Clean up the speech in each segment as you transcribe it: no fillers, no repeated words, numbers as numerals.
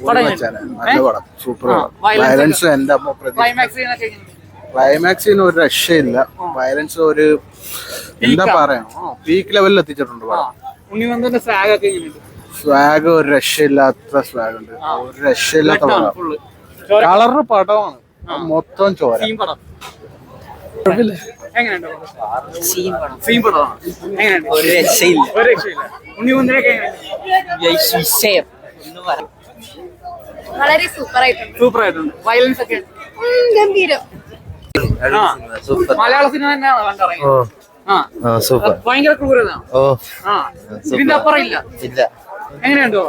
നല്ല പടം, സൂപ്പർ പടം. വയലൻസ് എന്റെ ക്ലൈമാക്സിന് ഒരു രക്ഷയില്ല. വയലൻസ് ഒരു എന്താ പറയാ പീക്ക് ലെവലിൽ എത്തിച്ചിട്ടുണ്ട് പടം. സ്വാഗ് ഒരു രക്ഷയില്ലാത്ത സ്വാഗ് ഉണ്ട്, ഒരു രക്ഷയില്ലാത്ത പടം. കളറ് പടമാണ് മൊത്തം ചോര. ഒരു രക്ഷയില്ല. വളരെ സൂപ്പർ ആയിട്ടുണ്ട്. വയലൻസ് ഒക്കെ ഗംഭീരം. മലയാള സിനിമ തന്നെയാണോ കണ്ടിറങ്ങിയത്? ഭയങ്കര ക്രൂരതാണ്. ഇതിന്റെ അപ്പുറം ഇല്ല. എങ്ങനെയുണ്ടോ?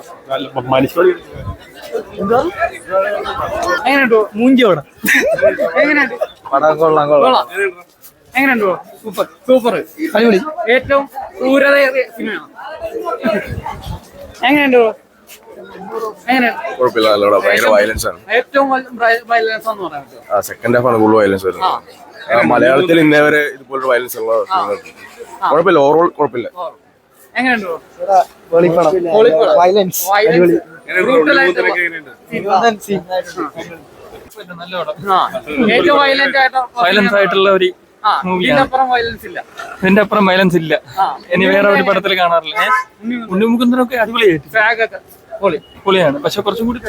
എങ്ങനെയുണ്ടോ? മൂഞ്ചോട എങ്ങനെയുണ്ട്? എങ്ങനെയുണ്ടോ? സൂപ്പർ അടിപൊളി. ഏറ്റവും ക്രൂരതയേറിയ സിനിമയാണ്. എങ്ങനെയുണ്ടോ? ഏറ്റവും വയലൻസ് എന്ന് പറയാം. സെക്കൻഡ് ഹാഫ് ആണ് കൂടുതൽ വയലൻസ് വരുന്നത്. മലയാളത്തിൽ ഇന്നേ വരെ ഇതുപോലെ വയലൻസ് ഉള്ള കുഴപ്പമില്ല, ഓവറോൾ കുഴപ്പമില്ല. എങ്ങനെയുണ്ടോ? വയലൻസ് ഏറ്റവും വയലൻസ് ആയിട്ടുള്ള ഒരു ഇതിന്റെ അപ്പുറം വയലൻസ് ഇല്ല. ഇനി വേറെ ഒരു പടത്തിൽ കാണാറില്ല. ഉണ്ണിമുകുന്ദനൊക്കെ അടിപൊളിയായിട്ട് പൊളിയാണ്, പക്ഷെ കുറച്ചും കൂടി